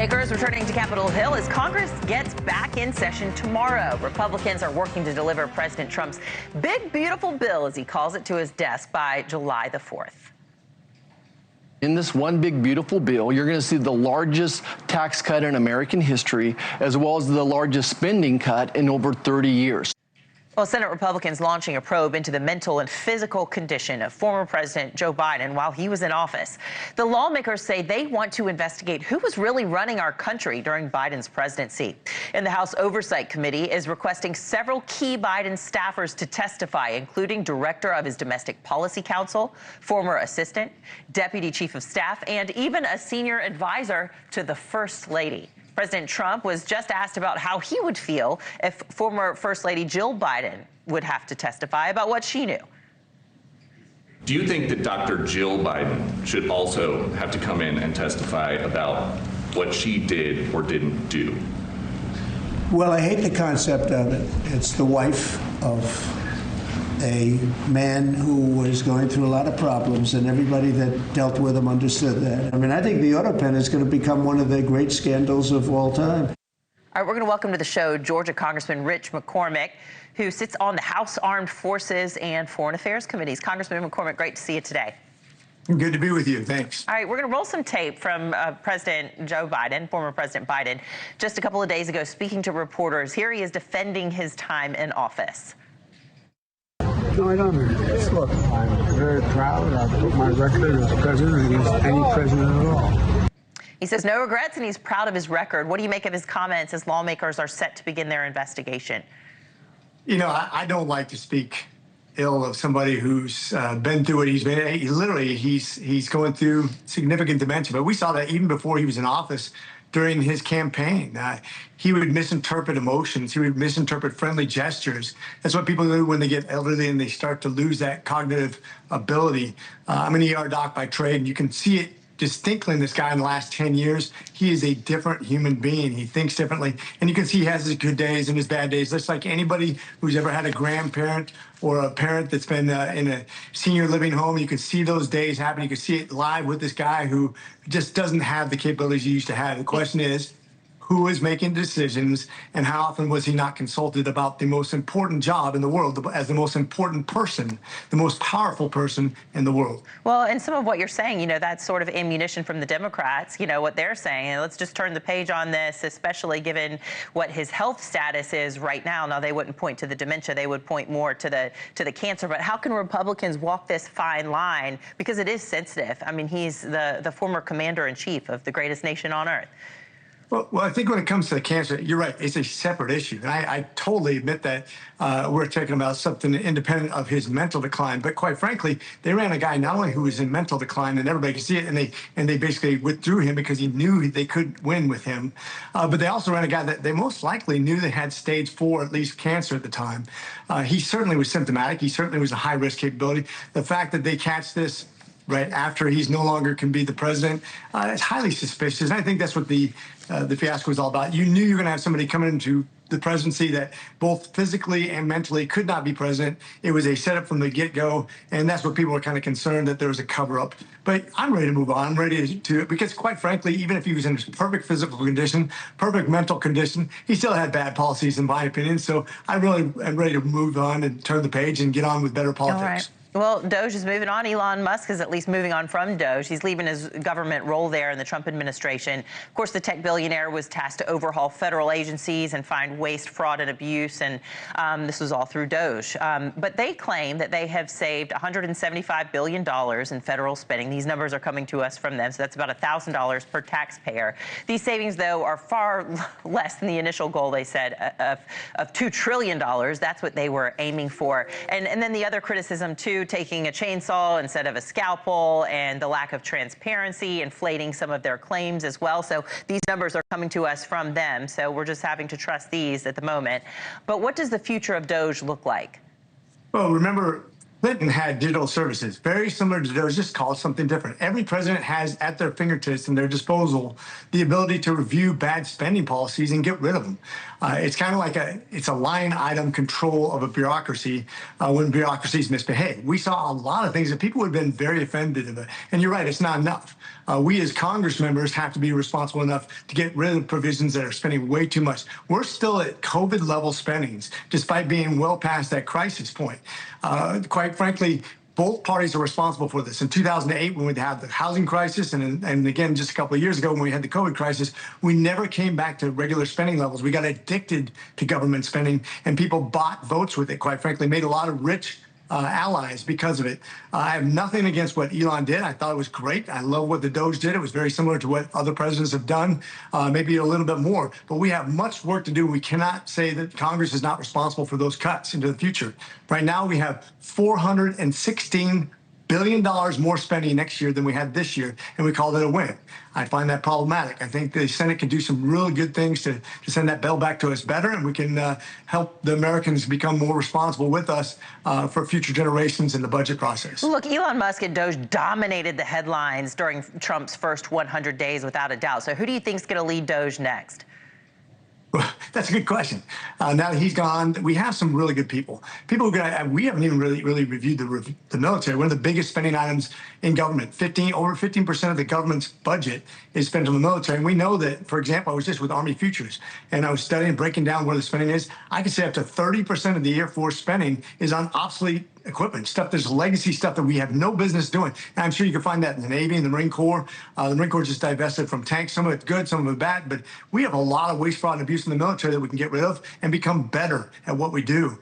Lawmakers returning to Capitol Hill as Congress gets back in session tomorrow. Republicans are working to deliver President Trump's big, beautiful bill, as he calls it, to his desk by July the 4th. In this one big, beautiful bill, you're going to see the largest tax cut in American history, as well as the largest spending cut in over 30 years. Well, Senate Republicans launching a probe into the mental and physical condition of former President Joe Biden while he was in office. The lawmakers say they want to investigate who was really running our country during Biden's presidency. And the House Oversight Committee is requesting several key Biden staffers to testify, including director of his Domestic Policy Council, former assistant, deputy chief of staff, and even a senior advisor to the First Lady. President Trump was just asked about how he would feel if former First Lady Jill Biden would have to testify about what she knew. Do you think that Dr. Jill Biden should also have to come in and testify about what she did or didn't do? Well, I hate the concept of it. It's the wife of a man who was going through a lot of problems, and everybody that dealt with him understood that. I mean, I think the auto pen is going to become one of the great scandals of all time. All right, we're going to welcome to the show Georgia Congressman Rich McCormick, who sits on the House Armed Forces and Foreign Affairs Committees. Congressman McCormick, great to see you today. Good to be with you. Thanks. All right, we're going to roll some tape from President Joe Biden, former President Biden, just a couple of days ago speaking to reporters. Here he is defending his time in office. No, I don't regret. Look, I'm very proud. I've put my record as president against any president at all. He says no regrets, and he's proud of his record. What do you make of his comments as lawmakers are set to begin their investigation? You know, I don't like to speak ill of somebody who's been through what he's been. He's going through significant dementia. But we saw that even before he was in office. During his campaign, he would misinterpret emotions. He would misinterpret friendly gestures. That's what people do when they get elderly and they start to lose that cognitive ability. I'm an ER doc by trade, and you can see it distinctly in this guy in the last 10 years. He is a different human being. He thinks differently. And you can see he has his good days and his bad days, just like anybody who's ever had a grandparent or a parent that's been in a senior living home. You can see those days happen. You can see it live with this guy who just doesn't have the capabilities he used to have. The question is, who is making decisions, and how often was he not consulted about the most important job in the world, as the most important person, the most powerful person in the world? Well, and some of what you're saying, you know, that's sort of ammunition from the Democrats, you know, what they're saying. And let's just turn the page on this, especially given what his health status is right now. Now, they wouldn't point to the dementia. They would point more to the cancer. But how can Republicans walk this fine line? Because it is sensitive. I mean, he's the former commander-in-chief of the greatest nation on earth. Well, I think when it comes to the cancer, you're right. It's a separate issue. And I totally admit that we're talking about something independent of his mental decline. But quite frankly, they ran a guy not only who was in mental decline, and everybody could see it, and they basically withdrew him because he knew they could win with him. But they also ran a guy that they most likely knew they had stage 4, at least, cancer at the time. He certainly was symptomatic. He certainly was a high-risk capability. The fact that they catch this right after he's no longer can be the president, it's highly suspicious. And I think that's what the fiasco was all about. You knew you were going to have somebody coming into the presidency that both physically and mentally could not be president. It was a setup from the get-go, and that's what people were kind of concerned, that there was a cover-up. But I'm ready to move on. I'm ready to, because quite frankly, even if he was in perfect physical condition, perfect mental condition, he still had bad policies, in my opinion. So I really am ready to move on and turn the page and get on with better politics. All right. Well, Doge is moving on. Elon Musk is at least moving on from Doge. He's leaving his government role there in the Trump administration. Of course, the tech billionaire was tasked to overhaul federal agencies and find waste, fraud, and abuse, and this was all through Doge. But they claim that they have saved $175 billion in federal spending. These numbers are coming to us from them, so that's about $1,000 per taxpayer. These savings, though, are far less than the initial goal, they said, of $2 trillion. That's what they were aiming for. And then the other criticism, too, taking a chainsaw instead of a scalpel, and the lack of transparency, inflating some of their claims as well. So these numbers are coming to us from them. So we're just having to trust these at the moment. But what does the future of Doge look like? Well, remember, Clinton had digital services, very similar to those, just called something different. Every president has at their fingertips and their disposal the ability to review bad spending policies and get rid of them. It's kind of like it's a line item control of a bureaucracy when bureaucracies misbehave. We saw a lot of things that people would have been very offended of. And you're right, it's not enough. We as Congress members have to be responsible enough to get rid of provisions that are spending way too much. We're still at COVID level spendings, despite being well past that crisis point. Quite frankly, both parties are responsible for this. In 2008, when we had the housing crisis, and again, just a couple of years ago when we had the COVID crisis, we never came back to regular spending levels. We got addicted to government spending, and people bought votes with it, quite frankly, made a lot of rich allies because of it. I have nothing against what Elon did. I thought it was great. I love what the Doge did. It was very similar to what other presidents have done, maybe a little bit more. But we have much work to do. We cannot say that Congress is not responsible for those cuts into the future. Right now, we have $416 billion more spending next year than we had this year, and we called it a win. I find that problematic. I think the Senate can do some really good things to send that bill back to us better, and we can help the Americans become more responsible with us for future generations in the budget process. Look, Elon Musk and Doge dominated the headlines during Trump's first 100 days without a doubt. So who do you think is going to lead Doge next? That's a good question. Now that he's gone, we have some really good people. People who we haven't even really reviewed the military. One of the biggest spending items in government, over 15% of the government's budget is spent on the military. And we know that, for example, I was just with Army Futures, and I was studying, breaking down where the spending is. I could say up to 30% of the Air Force spending is on obsolete equipment, stuff, there's legacy stuff that we have no business doing. And I'm sure you can find that in the Navy and the Marine Corps. The Marine Corps just divested from tanks. Some of it's good, some of it bad, but we have a lot of waste, fraud, and abuse in the military that we can get rid of and become better at what we do.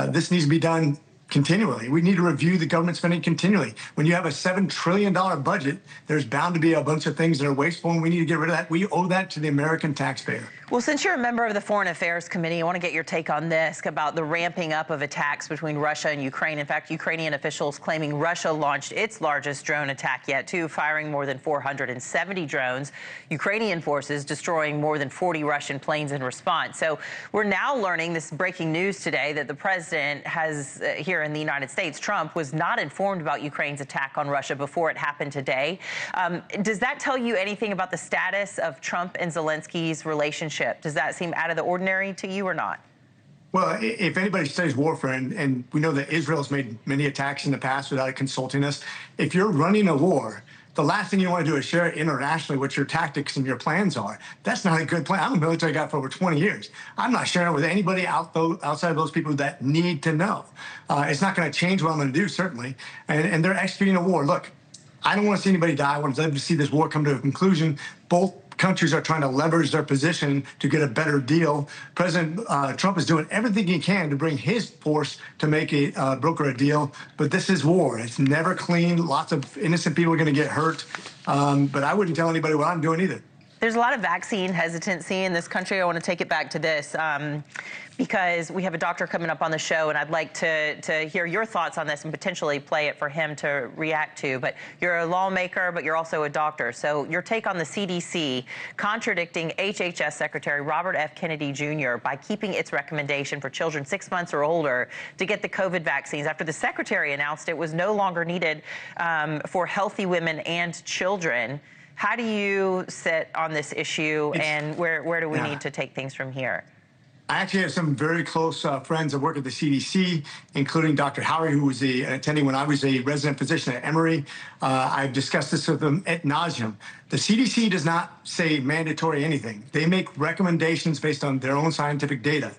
This needs to be done continually. We need to review the government spending continually. When you have a $7 trillion budget, there's bound to be a bunch of things that are wasteful, and we need to get rid of that. We owe that to the American taxpayer. Well, since you're a member of the Foreign Affairs Committee, I want to get your take on this, about the ramping up of attacks between Russia and Ukraine. In fact, Ukrainian officials claiming Russia launched its largest drone attack yet, too, firing more than 470 drones. Ukrainian forces destroying more than 40 Russian planes in response. So we're now learning this breaking news today that the president has, here in the United States, Trump, was not informed about Ukraine's attack on Russia before it happened today. Does that tell you anything about the status of Trump and Zelensky's relationship? Does that seem out of the ordinary to you or not? Well, if anybody studies warfare, and we know that Israel's made many attacks in the past without consulting us, if you're running a war, the last thing you want to do is share internationally what your tactics and your plans are. That's not a good plan. I'm a military guy for over 20 years. I'm not sharing it with anybody outside of those people that need to know. It's not going to change what I'm going to do, certainly. And they're executing a war. Look, I don't want to see anybody die. I want to see this war come to a conclusion. Both countries are trying to leverage their position to get a better deal. President Trump is doing everything he can to bring his force to make broker a deal. But this is war. It's never clean. Lots of innocent people are going to get hurt. But I wouldn't tell anybody what I'm doing either. There's a lot of vaccine hesitancy in this country. I want to take it back to this because we have a doctor coming up on the show, and I'd like to hear your thoughts on this and potentially play it for him to react to. But you're a lawmaker, but you're also a doctor. So your take on the CDC contradicting HHS Secretary Robert F. Kennedy Jr. by keeping its recommendation for children 6 months or older to get the COVID vaccines after the secretary announced it was no longer needed for healthy women and children. How do you sit on this issue, and where do we need to take things from here? I actually have some very close friends that work at the CDC, including Dr. Howard, who was an attending when I was a resident physician at Emory. I've discussed this with them ad nauseum. The CDC does not say mandatory anything. They make recommendations based on their own scientific data.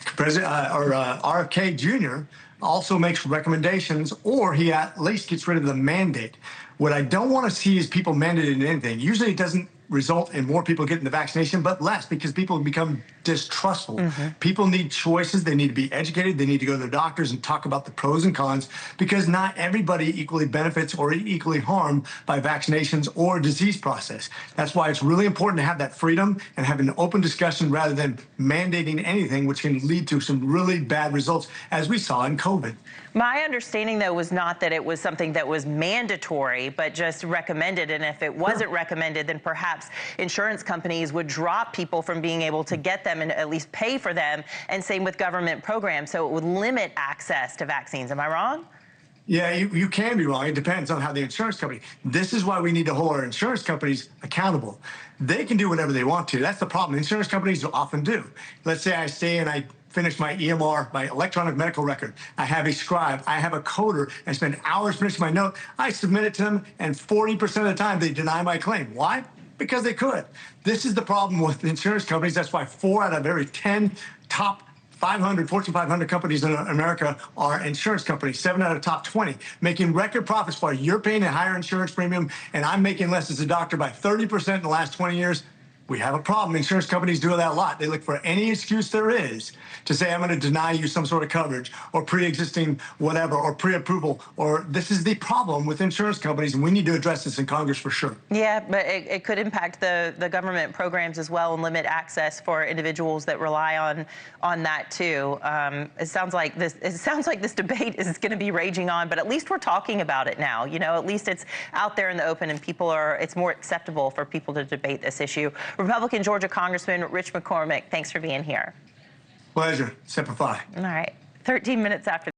RFK Jr. also makes recommendations, or he at least gets rid of the mandate. What I don't want to see is people mandating anything. Usually it doesn't result in more people getting the vaccination, but less, because people become distrustful. Mm-hmm. People need choices. They need to be educated. They need to go to their doctors and talk about the pros and cons, because not everybody equally benefits or equally harmed by vaccinations or disease process. That's why it's really important to have that freedom and have an open discussion rather than mandating anything, which can lead to some really bad results, as we saw in COVID. My understanding, though, was not that it was something that was mandatory, but just recommended. And if it wasn't recommended, then perhaps insurance companies would drop people from being able to get them and at least pay for them. And same with government programs. So it would limit access to vaccines. Am I wrong? Yeah, you can be wrong. It depends on how the insurance company. This is why we need to hold our insurance companies accountable. They can do whatever they want to. That's the problem. Insurance companies often do. Let's say I stay and I finish my EMR, my electronic medical record. I have a scribe. I have a coder and spend hours finishing my note. I submit it to them, and 40% of the time they deny my claim. Why? Because they could. This is the problem with insurance companies. That's why 4 out of every 10 top 500, Fortune 500 companies in America are insurance companies, 7 out of top 20, making record profits while you're paying a higher insurance premium and I'm making less as a doctor by 30% in the last 20 years. We have a problem. Insurance companies do that a lot. They look for any excuse there is to say, I'm going to deny you some sort of coverage or pre-existing whatever or pre-approval. Or this is the problem with insurance companies, and we need to address this in Congress for sure. Yeah, but it could impact the government programs as well and limit access for individuals that rely on that too. It sounds like this debate is going to be raging on, but at least we're talking about it now. You know, at least it's out there in the open, and it's more acceptable for people to debate this issue. Republican Georgia Congressman Rich McCormick, thanks for being here. Pleasure. Semper Fi. All right. 13 minutes after